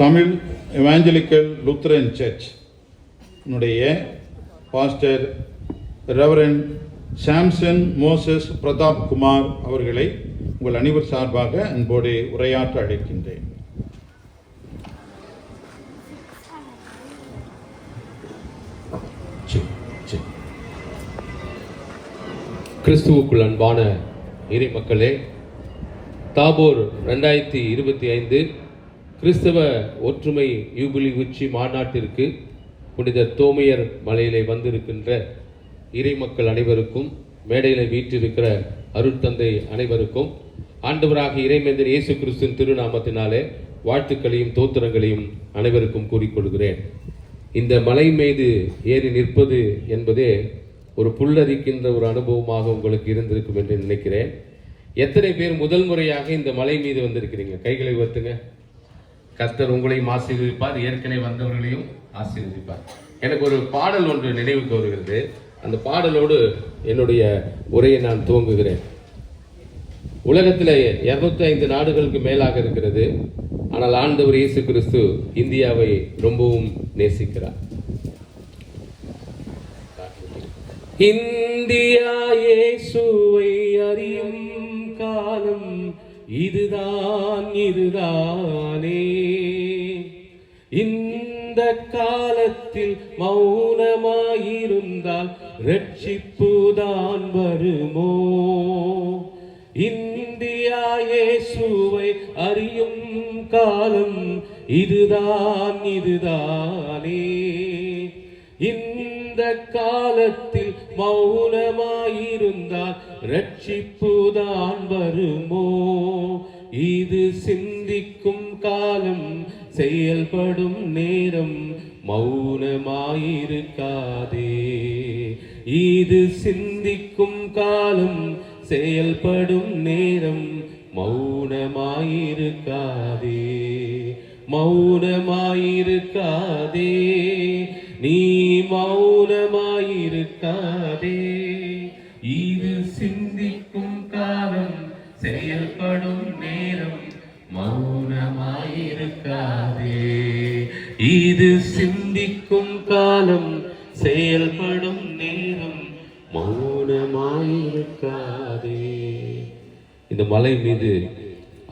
Tamil evangelical Lutheran search pastor reverend Samson Moses Pratap Kumar அவர்களை உங்கள் அனைவர் சார்பாக அன்போடு உரையாற்ற அழைக்கின்றேன். கிறிஸ்துவுக்குள் அன்பான இறை மக்களே, தாபோர் 2025 கிறிஸ்தவ ஒற்றுமை யூபிலி உச்சி மாநாட்டிற்கு புனித தோமையர் மலையிலே வந்திருக்கின்ற இறை மக்கள் அனைவருக்கும், மேடையில் வீற்றிருக்கிற அருட்தந்தை அனைவருக்கும் ஆண்டவராக இறைமேந்தர் இயேசு கிறிஸ்துவின் திருநாமத்தினாலே வாழ்த்துக்களையும் தோத்திரங்களையும் அனைவருக்கும் கூறிக்கொள்கிறேன். இந்த மலை மீது ஏறி நிற்பது என்பதே ஒரு புல்லரிக்கின்ற ஒரு அனுபவமாக உங்களுக்கு இருந்திருக்கும் என்று நினைக்கிறேன். எத்தனை பேர் முதல் முறையாக இந்த மலை மீது வந்திருக்கிறீங்க? கைகளை உயர்த்துங்க. கர்த்தர் உங்களையும் ஆசீர்வதிப்பார், ஏற்கனவே வந்தவர்களையும் ஆசீர்வதிப்பார். எனக்கு ஒரு பாடல் ஒன்று நினைவுக்கு வருகிறது. அந்த பாடலோடு என்னுடைய உரையை நான் துவங்குகிறேன். உலகத்தில் 205 நாடுகளுக்கு மேலாக இருக்கிறது. ஆனால் ஆண்டவர் இயேசு கிறிஸ்து இந்தியாவை ரொம்பவும் நேசிக்கிறார். இந்தியா இயேசுவை அறியும் காலம் இதுதானே. இந்த காலத்தில் மௌனமாயிருந்தால் ரட்சிப்புதான் வருமோ? இந்தியா இயேசுவை அறியும் காலம் இதுதானே. இந்த காலத்தில் மௌனமாயிருந்தால் ரட்சிப்புதான் வருமோ? இது சிந்திக்கும் காலம், செயல்படும் நேரம், மௌனமாயிருக்காதே. இது சிந்திக்கும் காலம், செயல்படும் நேரம், மௌனமாயிருக்காதே. மௌனமாயிருக்காதே, நீ மௌனமாயிருக்காதே. இது சிந்திக்கும் காலம், செயல்படும் நேரம், மௌனமாயிருக்காதே. இது சிந்திக்கும் காலம், செயல்படும் நேரம், மௌனமாயிருக்காதே. இந்த மலை மீது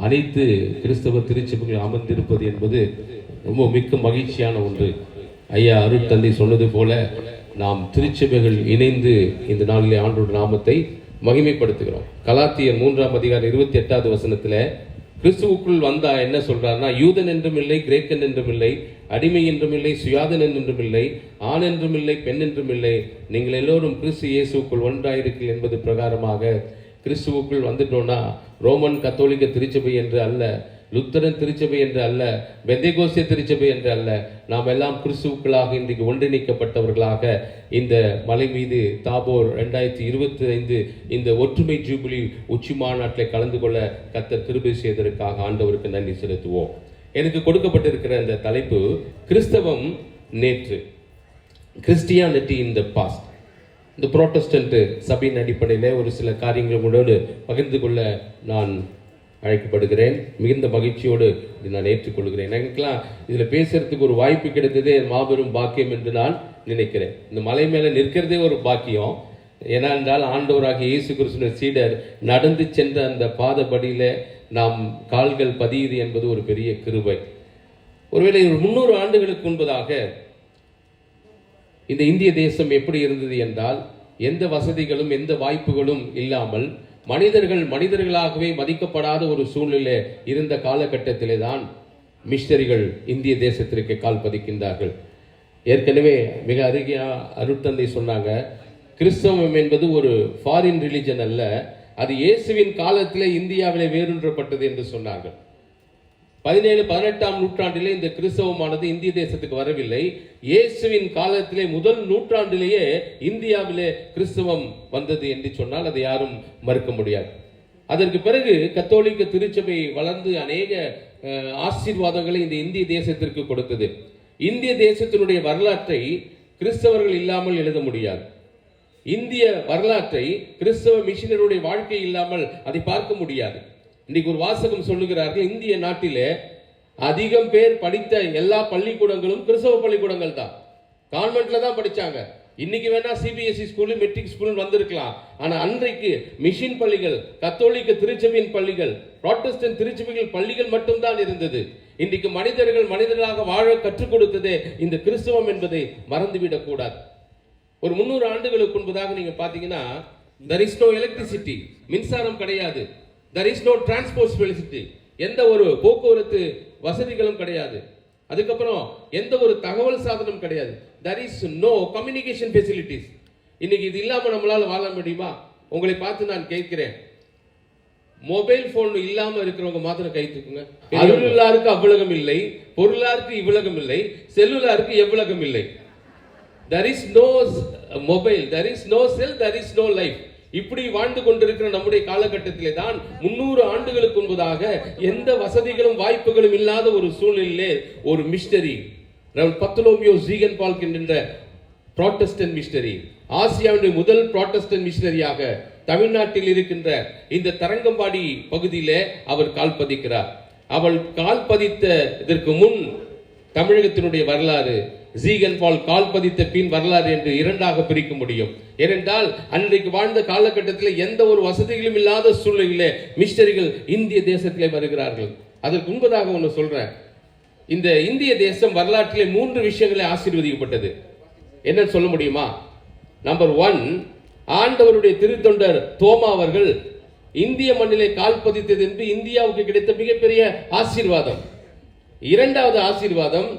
அனைத்து கிறிஸ்தவ திருச்சபைகள் அமர்ந்திருப்பது என்பது ரொம்ப மிக்க மகிழ்ச்சியான ஒன்று. ஐயா அருட்தந்தை சொன்னது போல நாம் திருச்சபைகள் இணைந்து இந்த நாளிலே ஆண்டோட நாமத்தை மகிமைப்படுத்துகிறோம். கலாத்தியர் 3:28 கிறிஸ்துவுக்குள் வந்தா என்ன சொல்றாருன்னா, யூதன் என்றும் இல்லை, கிரேக்கன் என்றும் இல்லை, அடிமை என்றும் இல்லை, சுயாதன் என்றும் இல்லை, ஆண் என்றும் இல்லை, பெண் என்றும் இல்லை, நீங்கள் எல்லோரும் கிறிஸ்து இயேசுக்குள் ஒன்றாயிருக்கீர்கள் என்பது பிரகாரமாக கிறிஸ்துவுக்குள் வந்துட்டோம்னா ரோமன் கத்தோலிக்க திருச்சபை என்று அல்ல, லுத்தரன் திருச்சபை என்று அல்ல, பெந்தேகோஸ்தே திருச்சபை என்று அல்ல, நாம் எல்லாம் கிறிஸ்துவுக்களாக இன்றைக்கு ஒன்றிணைக்கப்பட்டவர்களாக இந்த மலை மீது தாபோர் 2025 இந்த ஒற்றுமை ஜூபிலி உச்சி மாநாட்டில் கலந்து கொள்ள கர்த்தர் கிருபை செய்ததற்காக ஆண்டவருக்கு நன்றி செலுத்துவோம். எனக்கு கொடுக்கப்பட்டிருக்கிற இந்த தலைப்பு கிறிஸ்தவம் நேற்று, கிறிஸ்டியானிட்டி இன் த பாஸ்ட். இந்த புரோட்டஸ்டன்ட் சபையின் அடிப்படையில் ஒரு சில காரியங்களோடு பகிர்ந்து கொள்ள நான் அழைக்கப்படுகிறேன். மிகுந்த மகிழ்ச்சியோடு இதை நான் ஏற்றுக்கொள்கிறேன். எனக்கெல்லாம் இதில் பேசுறதுக்கு ஒரு வாய்ப்பு கிடைத்ததே மாபெரும் பாக்கியம் என்று நான் நினைக்கிறேன். இந்த மலை மேலே நிற்கிறதே ஒரு பாக்கியம். ஏனென்றால் ஆண்டவராக இயேசு கிறிஸ்துவின் சீடர் நடந்து சென்ற அந்த பாதபடியில் நாம் கால்கள் பதியுது என்பது ஒரு பெரிய கிருபை. ஒருவேளை 300 ஆண்டுகளுக்கு முன்பதாக இந்த இந்திய தேசம் எப்படி இருந்தது என்றால், எந்த வசதிகளும் எந்த வாய்ப்புகளும் இல்லாமல் மனிதர்களாகவே மதிக்கப்படாத ஒரு சூழ்நிலை இருந்த காலகட்டத்திலே தான் மிஷனரிகள் இந்திய தேசத்திற்கு கால் பதிக்கின்றார்கள். ஏற்கனவே மிக அருகே அருட்தந்தை சொன்னாங்க, கிறிஸ்தவம் என்பது ஒரு ஃபாரின் ரிலிஜன் அல்ல, அது இயேசுவின் காலத்திலே இந்தியாவிலே வேரூன்றப்பட்டது என்று சொன்னார்கள். 17-18ஆம் நூற்றாண்டிலே இந்த கிறிஸ்தவமானது இந்திய தேசத்துக்கு வரவில்லை. இயேசுவின் காலத்திலே முதல் நூற்றாண்டிலேயே இந்தியாவிலே கிறிஸ்தவம் வந்தது என்று சொன்னால் அதை யாரும் மறுக்க முடியாது. அதற்கு பிறகு கத்தோலிக்க திருச்சபை வளர்ந்து அநேக ஆசீர்வாதங்களை இந்த இந்திய தேசத்திற்கு கொடுத்தது. இந்திய தேசத்தினுடைய வரலாற்றை கிறிஸ்தவர்கள் இல்லாமல் எழுத முடியாது. இந்திய வரலாற்றை கிறிஸ்தவ மிஷனருடைய வாழ்க்கை இல்லாமல் அதை பார்க்க முடியாது. இன்னைக்கு ஒரு வாசகம் சொல்லுகிறார்கள், இந்திய நாட்டிலே அதிகம் பேர் படித்த எல்லா பள்ளிக்கூடங்களும் கிறிஸ்தவ பள்ளிக்கூடங்கள் தான். கான்வென்ட்ல தான் படிச்சாங்க. இன்னைக்கு வேணா சிபிஎஸ்இ ஸ்கூல், மெட்ரிக் ஸ்கூல் வந்திருக்கலாம். ஆனா அன்றைக்கு மிஷின் பள்ளிகள், கத்தோலிக்க திருச்சபையின் பள்ளிகள், புராட்டஸ்டன்ட் திருச்சபைகள் பள்ளிகள் மட்டும்தான் இருந்தது. இன்றைக்கு மனிதர்கள் மனிதர்களாக வாழ கற்றுக் கொடுத்ததே இந்த கிறிஸ்தவம் என்பதை மறந்துவிடக் கூடாது. ஒரு 300 ஆண்டுகளுக்கு முன்பதாக நீங்க பாத்தீங்கன்னா, there is no electricity, மின்சாரம் கிடையாது. there is no transport facility, எந்த ஒரு போக்குவரத்து வசதிகளும் கிடையாது. அதுக்கப்புறம் எந்த ஒரு தகவல் சாதனம் கிடையாது. there is no communication facilities. இன்னைக்கு இது இல்லாம நம்மளால வாழ முடியுமா? உங்களை பார்த்து நான் கேட்கிறேன், மொபைல் போன் இல்லாம இருக்கிறவங்க மாத்திரம் கை தூக்குங்க. அலுவலாருக்கு அவ்வுலகம் இல்லை, பொருளாருக்கு இவ்வுலகம் இல்லை, செல்லுலாருக்கு எவ்வுலகம் இல்லை. there is no mobile, there is no cell, there is no life. இப்படி வாழ்ந்து கொண்டிருக்கிற நம்முடைய காலகட்டத்திலே தான் 300 ஆண்டுகளுக்கு முன்பதாக எந்த வசதிகளும் வாய்ப்புகளும் இல்லாத ஒரு சூழ்நிலையிலே ஒரு மிஷனரி பர்த்தலோமியோ ஜீகன்பால் என்கின்ற புராட்டஸ்டன்ட் மிஷனரி, ஆசியாவுடைய முதல் புராட்டஸ்டன்ட் மிஷனரியாக தமிழ்நாட்டில் இருக்கின்ற இந்த தரங்கம்பாடி பகுதியிலே அவர் கால் பதிக்கிறார். அவள் கால் பதித்ததற்கு முன் தமிழகத்தினுடைய வரலாறு, ஜீகன்பால் கால் பதித்த பின் வரலாறு என்று இரண்டாக பிரிக்க முடியும். ஏனென்றால் அன்றைக்கு வாழ்ந்த காலகட்டத்தில் எந்த ஒரு வசதிகளும் இல்லாத சூழ்நிலையிலே மிஷனரிகள் இந்திய தேசத்திலே வருகிறார்கள். அதற்கு முன்பதாக ஒன்று சொல்றேன். இந்த இந்திய தேசம் வரலாற்றிலே 3 விஷயங்களை ஆசீர்வதிக்கப்பட்டது. என்ன சொல்ல முடியுமா? நம்பர் 1, ஆண்டவருடைய திருத்தொண்டர் தோமா அவர்கள் இந்திய மண்ணிலே கால் பதித்தது என்று இந்தியாவுக்கு கிடைத்த மிகப்பெரிய ஆசீர்வாதம். இரண்டாவது ஆசீர்வாதம்,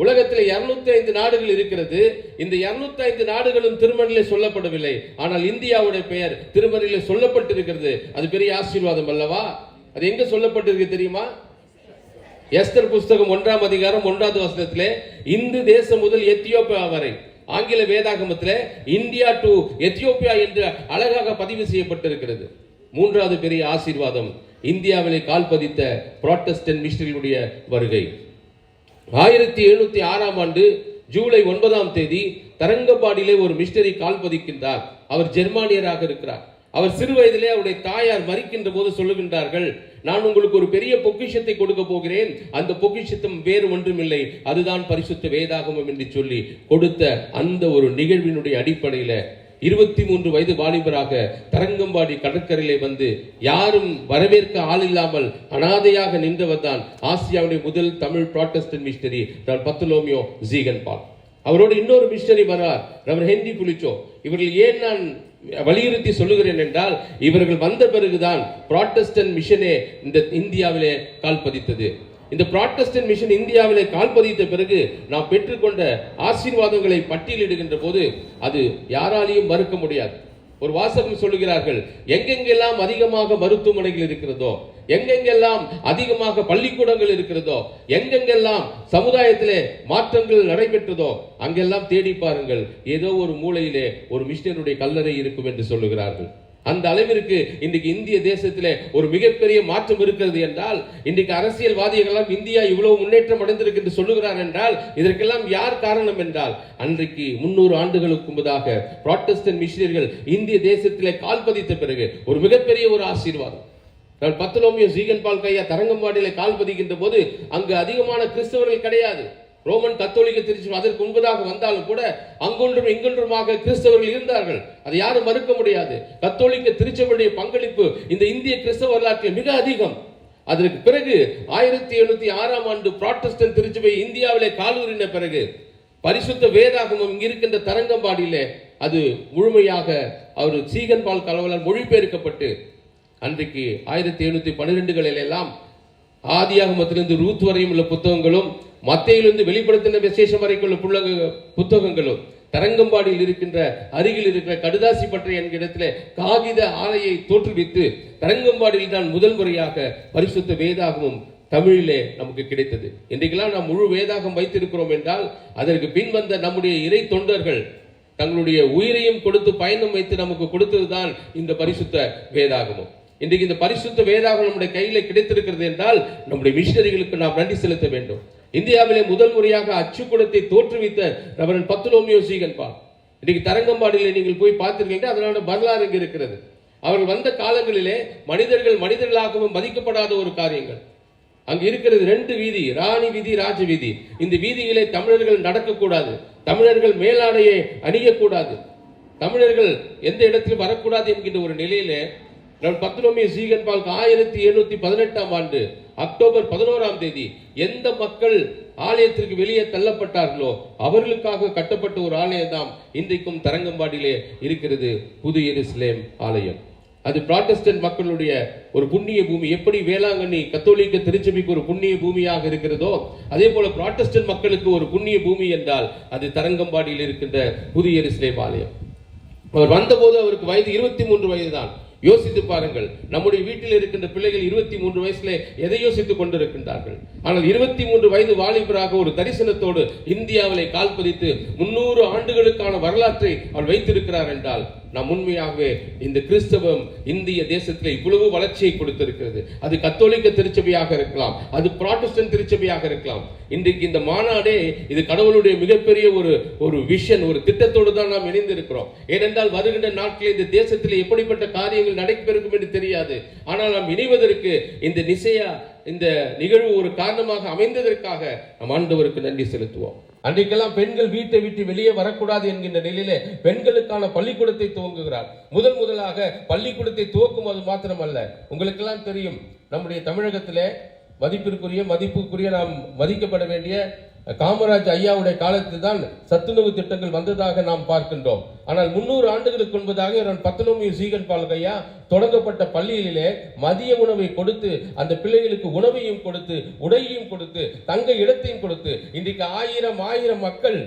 உலகத்தில் 205 நாடுகள் இருக்கிறது. இந்த 205 நாடுகளும் திருமறையிலே சொல்லப்படவில்லை, ஆனால் இந்தியாவுடைய பெயர் திருமறையிலே சொல்லப்பட்டிருக்கிறது. அது பெரிய ஆசீர்வாதம் அல்லவா? அது எங்க சொல்லப்பட்டிருக்கு தெரியுமா? எஸ்தர் புஸ்தகம் 1ஆம் அதிகாரம் 1வது வசனத்திலே இந்து தேசம் முதல் எத்தியோப்பியா வரை, ஆங்கில வேதாகமத்திலே இந்தியா டு எத்தியோப்பியா என்று அழகாக பதிவு செய்யப்பட்டிருக்கிறது. மூன்றாவது பெரிய ஆசீர்வாதம், இந்தியாவிலே கால் பதித்த புராட்டஸ்டன்ட் மிஷனரிகளுடைய வருகை. 1706ஆம் ஆண்டு ஜூலை 9ஆம் தேதி தரங்கம்பாடியிலே ஒரு மிஷனரி கால் பதிக்கின்றார். அவர் ஜெர்மானியராக இருக்கிறார். அவர் சிறு வயதிலே அவருடைய தாயார் மரிக்கின்ற போது சொல்லுகின்றார்கள், நான் உங்களுக்கு ஒரு பெரிய பொக்கிஷத்தை கொடுக்க போகிறேன், அந்த பொக்கிஷத்தும் வேறு ஒன்றுமில்லை, அதுதான் பரிசுத்த வேதாகமம் என்று சொல்லி கொடுத்த அந்த ஒரு நிகழ்வினுடைய அடிப்படையில 23 வயது வாலிபராக தரங்கம்பாடி கடற்கரையிலே வந்து யாரும் வரவேற்க ஆள் இல்லாமல் அனாதையாக நின்றவர் தான் ஆசியாவுடைய முதல் தமிழ் புராட்டஸ்டன்ட் மிஷனரி பர்த்தலோமியோ ஜீகன்பால். அவரோடு இன்னொரு மிஷனரி வரார், ரெவரண்ட் ஹென்றி புலிச்சோ. இவர்கள் ஏன் நான் வலியுறுத்தி சொல்லுகிறேன் என்றால், இவர்கள் வந்த பிறகுதான் புராட்டஸ்டன்ட் மிஷனே இந்த இந்தியாவிலே கால் பதித்தது. இந்த புராட்டஸ்டன்ட் மிஷன் இந்தியாவிலே கால் பதித்த பிறகு நாம் பெற்றுக்கொண்ட ஆசீர்வாதங்களை பட்டியலிடுகின்ற போது அது யாராலையும் மறுக்க முடியாது. ஒரு வாசகம் சொல்லுகிறார்கள், எங்கெங்கெல்லாம் அதிகமாக மருத்துவமனைகள் இருக்கிறதோ, எங்கெங்கெல்லாம் அதிகமாக பள்ளிக்கூடங்கள் இருக்கிறதோ, எங்கெங்கெல்லாம் சமுதாயத்திலே மாற்றங்கள் நடைபெற்றதோ அங்கெல்லாம் தேடி பாருங்கள், ஏதோ ஒரு மூலையிலே ஒரு மிஷனருடைய கல்லறை இருக்கும் என்று சொல்லுகிறார்கள். அந்த அளவிற்கு இன்றைக்கு இந்திய தேசத்திலே ஒரு மிகப்பெரிய மாற்றம் இருக்கிறது என்றால், இன்றைக்கு அரசியல்வாதிகள் இந்தியா இவ்வளவு முன்னேற்றம் அடைந்திருக்கு என்று சொல்லுகிறார் என்றால், இதற்கெல்லாம் யார் காரணம் என்றால், அன்றைக்கு 300 ஆண்டுகளுக்கு முன்பதாக புராட்டஸ்டன்ட் மிஷனரிகள் இந்திய தேசத்திலே கால் பதித்த பிறகு ஒரு மிகப்பெரிய ஒரு ஆசீர்வாதம். பர்த்தலோமியோ ஜீகன்பால் கையா தரங்கம்பாடியிலே கால் பதிக்கின்ற போது அங்கு அதிகமான கிறிஸ்தவர்கள் கிடையாது. ரோமன் கத்தோலிக்க திருச்சபை அதற்கு முன்பதாக வந்தாலும் கூட அங்கொன்றும் இங்கொன்றுமாக கிறிஸ்தவர்கள் இருந்தார்கள். அதை யாரும் மறுக்க முடியாது. கத்தோலிக்க திருச்சபையுடைய பங்களிப்பு இந்த இந்திய கிறிஸ்தவ வரலாற்றில் மிக அதிகம். அதற்கு பிறகு 1706ஆம் ஆண்டு புராட்டஸ்டன்ட் திருச்சபை இந்தியாவிலே காலூரின பிறகு பரிசுத்த வேதாகமம் இங்கு இருக்கின்ற தரங்கம்பாடியிலே அது முழுமையாக அவர் ஜீகன்பால் கலவலால் மொழிபெயர்க்கப்பட்டு அன்றைக்கு 1712களில் எல்லாம் ஆதியாகமத்திலிருந்து ரூத் வரையும் உள்ள புத்தகங்களும், மத்தேயிலிருந்து வெளிப்படுத்தின விசேஷம் வரைக்கும் உள்ள புத்தகங்களும், தரங்கம்பாடியில் இருக்கின்ற அருகில் இருக்கிற கடுதாசி பற்றை என்கிற இடத்திலே காகித ஆலையை தோற்றுவித்து தரங்கம்பாடியில் தான் முதல் முறையாக பரிசுத்த வேதாகமும் தமிழிலே நமக்கு கிடைத்தது. இன்றைக்கெல்லாம் நாம் முழு வேதாகம் வைத்திருக்கிறோம் என்றால் அதற்கு பின் வந்த நம்முடைய இறை தொண்டர்கள் தங்களுடைய உயிரையும் கொடுத்து பயணம் வைத்து நமக்கு கொடுத்ததுதான் இந்த பரிசுத்த வேதாகமும். இன்றைக்கு இந்த பரிசுத்த வேதாகம் நம்முடைய கையில கிடைத்திருக்கிறது என்றால் நம்முடைய மிஷனரிகளுக்கு நாம் நன்றி செலுத்த வேண்டும். இந்தியாவிலே முதல் முறையாக அச்சுக்கூடத்தை தோற்றுவித்த ரெவரண்ட் பர்த்தலோமியோ ஜீகன்பால். இன்னைக்கு தரங்கம்பாடியிலே நீங்கள் போய் பார்த்திருக்கீங்க, அதனால வரலாறு இங்கு இருக்கிறது. அவர்கள் வந்த காலங்களிலே மனிதர்களாகவும் மதிக்கப்படாத ஒரு காரியங்கள். அங்கு இருக்கிறது 2 வீதி, ராணி வீதி, ராஜ வீதி. இந்த வீதியிலே தமிழர்கள் நடக்கக்கூடாது, தமிழர்கள் மேலாடையை அணியக்கூடாது, தமிழர்கள் எந்த இடத்திலும் வரக்கூடாது என்கின்ற ஒரு நிலையிலே பர்தலோமியு ஜீகன்பால்க் 1718ஆம் ஆண்டு அக்டோபர் 11ஆம் தேதி எந்த மக்கள் ஆலயத்திற்கு வெளியே தள்ளப்பட்டார்களோ அவர்களுக்காக கட்டப்பட்ட ஒரு ஆலயம் தான் இன்றைக்கும் தரங்கம்பாடியிலே இருக்கிறது, புது எருசலேம் ஆலயம். அது புராட்டஸ்டன்ட் மக்களுடைய ஒரு புண்ணிய பூமி. எப்படி வேளாங்கண்ணி கத்தோலிக்க திருச்சபைக்கு ஒரு புண்ணிய பூமியாக இருக்கிறதோ அதே போல புராட்டஸ்டன்ட் மக்களுக்கு ஒரு புண்ணிய பூமி என்றால் அது தரங்கம்பாடியில் இருக்கின்ற புது எருசலேம் ஆலயம். அவர் வந்தபோது அவருக்கு வயது 23 வயது தான். யோசித்து பாருங்கள், நம்முடைய வீட்டில் இருக்கின்ற பிள்ளைகள் 23 வயசுல எதை யோசித்துக் கொண்டிருக்கின்றார்கள். ஆனால் 23 வயது வாலிபராக ஒரு தரிசனத்தோடு இந்தியாவிலே கால் பதித்து 300 ஆண்டுகளுக்கான வரலாற்றை அவர் வைத்திருக்கிறார் என்றால் நாம் உண்மையாகவே இந்த கிறிஸ்தவம் இந்திய தேசத்தில் இவ்வளவு வளர்ச்சியை கொடுத்திருக்கிறது. அது கத்தோலிக்க திருச்சபையாக இருக்கலாம், அது புராட்டஸ்டன்ட் திருச்சபையாக இருக்கலாம். இன்றைக்கு இந்த மாநாடே இது கடவுளுடைய மிகப்பெரிய ஒரு விஷன், ஒரு திட்டத்தோடு தான் நாம் இணைந்திருக்கிறோம். ஏனென்றால் வருகின்ற நாட்களில் இந்த தேசத்தில் எப்படிப்பட்ட காரியங்கள் நடைபெறும் என்று தெரியாது. ஆனால் நாம் இணைவதற்கு இந்த நிசையா இந்த நிகழ்வு ஒரு காரணமாக அமைந்ததற்காக நம் ஆண்டவருக்கு நன்றி செலுத்துவோம். அன்றைக்கெல்லாம் பெண்கள் வீட்டை விட்டு வெளியே வரக்கூடாது என்கின்ற நிலையிலே பெண்களுக்கான பள்ளிக்கூடத்தை துவங்குகிறார். முதலாக பள்ளிக்கூடத்தை துவக்கும் அது மாத்திரமல்ல, உங்களுக்கெல்லாம் தெரியும் நம்முடைய தமிழகத்திலே மதிப்புக்குரிய நாம் மதிக்கப்பட வேண்டிய காமராஜ் ஐயாவுடைய காலத்தில் தான் சத்துணவு திட்டங்கள் வந்ததாக நாம் பார்க்கின்றோம். ஆனால் 300 ஆண்டுகளுக்கு முன்பதாக பர்தலோமியு ஜீகன்பால்க் ஐயா தொடங்கப்பட்ட பள்ளியிலே மதிய உணவை கொடுத்து அந்த பிள்ளைகளுக்கு உணவையும் கொடுத்து உடையையும் கொடுத்து தங்க இடத்தையும் கொடுத்து இன்றைக்கு ஆயிரம் மக்கள்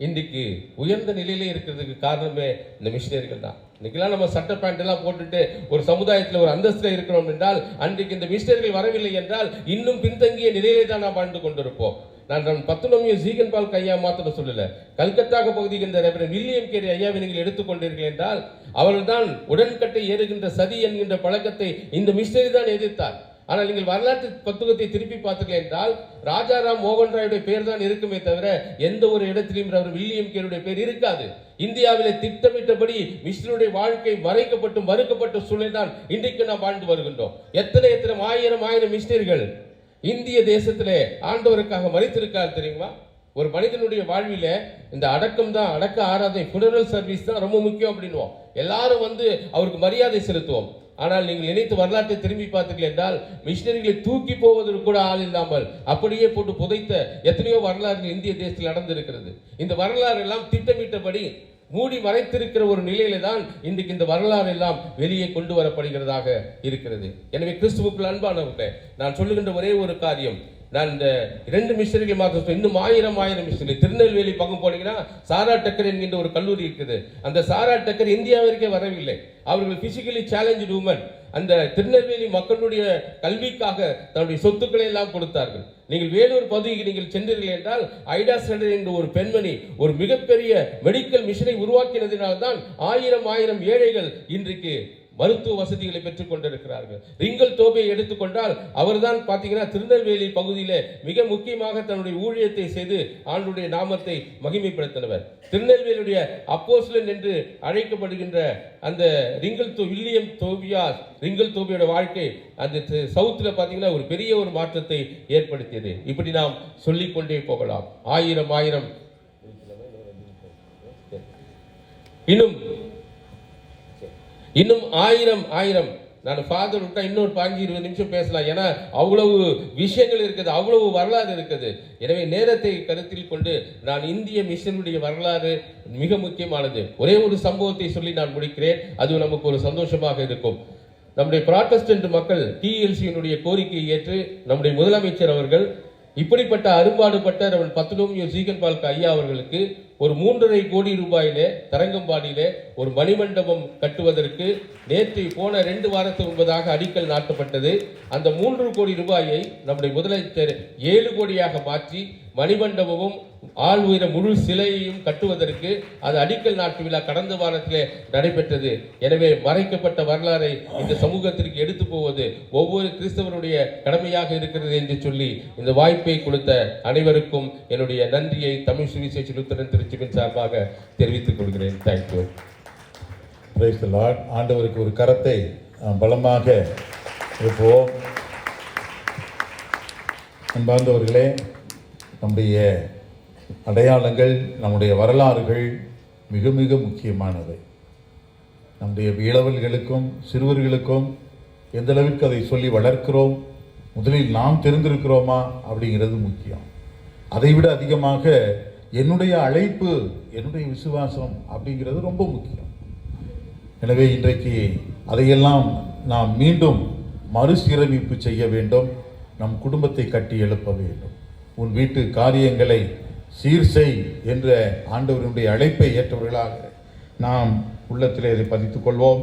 இன்றைக்கு உயர்ந்த நிலையிலே இருக்கிறதுக்கு காரணமே இந்த மிஷினரிகள் தான். இன்னைக்கெல்லாம் நம்ம சட்ட பேண்ட் எல்லாம் போட்டுட்டு ஒரு சமுதாயத்தில் ஒரு அந்தஸ்தில் இருக்கிறோம் என்றால் அன்றைக்கு இந்த மிஷினரிகள் வரவில்லை என்றால் இன்னும் பின்தங்கிய நிலையிலே தான் நாம் வாழ்ந்து கொண்டிருப்போம். நான் பர்தலோமியு ஜீகன்பால்க் ஐயா மாத்திரம் சொல்லல, கல்கத்தா பகுதியில் இந்த ரெவரண்ட் வில்லியம் கேரி ஐயாவை நீங்கள் எடுத்துக்கொண்டீர்கள் என்றால் அவர்கள்தான் உடன்கட்டை ஏறுகின்ற சதி என்கின்ற பழக்கத்தை இந்த மிஷினரி தான் எதிர்த்தார். ஆனால் நீங்கள் வரலாற்று புத்தகத்தை திருப்பி பார்த்தீர்கள் என்றால் ராஜாராம் மோகன் ராயுடைய பெயர் தான் இருக்குமே தவிர எந்த ஒரு இடத்திலும் வில்லியம் கேரியுடைய பெயர் இருக்காது. இந்தியாவிலே திட்டமிட்டபடி மிஷினருடைய வாழ்க்கை மறைக்கப்பட்டு மறுக்கப்பட்ட சூழல் தான் இன்றைக்கு நாம் வாழ்ந்து வருகின்றோம். எத்தனை ஆயிரம் மிஷினரிகள் இந்திய தேசத்திலே ஆண்டவருக்காக மறித்திருக்கார் தெரியுமா? ஒரு மனிதனுடைய வாழ்வில இந்த அடக்கம் தான், அடக்க ஆராதனை, funeral சர்வீஸ் தான் ரொம்ப முக்கியம் அப்படின்னுவோம். எல்லாரும் அவருக்கு மரியாதை செலுத்துவோம். ஆனால் நீங்கள் நினைத்து வரலாற்றை திரும்பி பார்த்தீர்கள் என்றால் மிஷினரிகளை தூக்கி போவதற்கு கூட ஆள் இல்லாமல் அப்படியே போட்டு புதைத்த எத்தனையோ வரலாறுகள் இந்திய தேசத்தில் நடந்திருக்கிறது. இந்த வரலாறு எல்லாம் திட்டமிட்டபடி மூடி மறைத்திருக்கிற ஒரு நிலையில தான் இன்றைக்கு இந்த வரலாறு எல்லாம் வெளியே கொண்டு வரப்படுகிறதாக இருக்கிறது. எனவே கிறிஸ்துவுக்குள் அன்பானவர்களே, நான் சொல்லுகின்ற ஒரே ஒரு காரியம், நான் இந்த 2 மிஷனரிகள் மாத்திரம் இன்னும் ஆயிரம் மிஷனரி. திருநெல்வேலி பக்கம் போனீங்கன்னா சாரா டக்கர் என்கின்ற ஒரு கல்லூரி இருக்குது. அந்த சாரா டக்கர் இந்தியாவிற்கே வரவில்லை. அவர்கள் பிசிக்கலி சேலஞ்சு உமன். அந்த திருநெல்வேலி மக்களுடைய கல்விக்காக தன்னுடைய சொத்துக்களை எல்லாம் கொடுத்தார்கள். நீங்கள் வேலூர் பகுதிக்கு நீங்கள் சென்றீர்கள் என்றால் ஐடா சென்டர் என்ற ஒரு பெண்மணி ஒரு மிகப்பெரிய மெடிக்கல் மிஷனை உருவாக்கினதினால்தான் ஆயிரம் ஏழைகள் இன்றைக்கு மருத்துவ வசதிகளை பெற்றுக் கொண்டிருக்கிறார்கள். ரிங்கல் தோபையை எடுத்துக்கொண்டால் அவர்தான் பார்த்தீங்கன்னா திருநெல்வேலி பகுதியில மிக முக்கியமாக தன்னுடைய ஊழியத்தை செய்து ஆண்டுடைய நாமத்தை மகிமைப்படுத்தினவர். திருநெல்வேலியுடைய அப்போஸ்தலன் என்று அழைக்கப்படுகின்ற அந்த வில்லியம் தோபியாஸ் ரிங்கல் தோபியோட வாழ்க்கை அந்த சவுத்துல பார்த்தீங்கன்னா ஒரு பெரிய ஒரு மாற்றத்தை ஏற்படுத்தியது. இப்படி நாம் சொல்லிக்கொண்டே போகலாம். ஆயிரம் இன்னும் ஆயிரம். நான் ஃபாதர் விட்டா இன்னொரு 15-20 நிமிஷம் பேசலாம். ஏன்னா அவ்வளவு விஷயங்கள் இருக்குது, அவ்வளவு வரலாறு இருக்குது. எனவே நேரத்தை கருத்தில் கொண்டு நான் இந்திய மிஷனுடைய வரலாறு மிக முக்கியமானது. ஒரே ஒரு சம்பவத்தை சொல்லி நான் முடிக்கிறேன். அது நமக்கு ஒரு சந்தோஷமாக இருக்கும். நம்முடைய புராட்டஸ்டன்ட் மக்கள் TLC-யினுடைய கோரிக்கையை ஏற்று நம்முடைய முதலமைச்சர் அவர்கள் இப்படிப்பட்ட அரும்பாடுபட்ட பர்தலோமியு ஜீகன்பால்க் ஐயா அவர்களுக்கு ஒரு 3.5 கோடி ரூபாயிலே தரங்கம்பாடியிலே ஒரு மணிமண்டபம் கட்டுவதற்கு நேற்று போன 2 வாரத்துக்கு முன்பதாக அடிக்கல் நாட்டப்பட்டது. அந்த 3 கோடி ரூபாயை நம்முடைய முதலமைச்சர் 7 கோடியாக மாற்றி மணிமண்டபமும் ஆள் உயர முழு சிலையையும் கட்டுவதற்கு அது அடிக்கல் நாட்டு விழா கடந்த வாரத்திலே நடைபெற்றது. எனவே மறைக்கப்பட்ட வரலாறை இந்த சமூகத்திற்கு எடுத்து போவது ஒவ்வொரு கிறிஸ்தவருடைய கடமையாக இருக்கிறது என்று சொல்லி இந்த வாய்ப்பை கொடுத்த அனைவருக்கும் என்னுடைய நன்றியை தமிழ் சுவிசேஷ லுத்தரன் திருச்சபையின் சார்பாக தெரிவித்துக் கொள்கிறேன். தேங்க்யூ. Praise the Lord. ஆண்டவருக்கு ஒரு கரத்தை பலமாக இருப்போம். அன்பார்ந்தவர்களே, நம்முடைய அடையாளங்கள், நம்முடைய வரலாறுகள் மிக மிக முக்கியமானவை. நம்முடைய இளவல்களுக்கும் சிறுவர்களுக்கும் எந்த அளவிற்கு அதை சொல்லி வளர்க்கிறோம், முதலில் நாம் தெரிந்திருக்கிறோமா அப்படிங்கிறது முக்கியம். அதைவிட அதிகமாக என்னுடைய அழைப்பு, என்னுடைய விசுவாசம் அப்படிங்கிறது ரொம்ப முக்கியம். எனவே இன்றைக்கு அதையெல்லாம் நாம் மீண்டும் மறுசீரமைப்பு செய்ய வேண்டும். நம் குடும்பத்தை கட்டி எழுப்ப வேண்டும். உன் வீட்டு காரியங்களை சீர் செய் என்ற ஆண்டவருடைய அழைப்பை ஏற்றவர்களாக நாம் உள்ளத்திலே இதை பதித்துக் கொள்வோம்.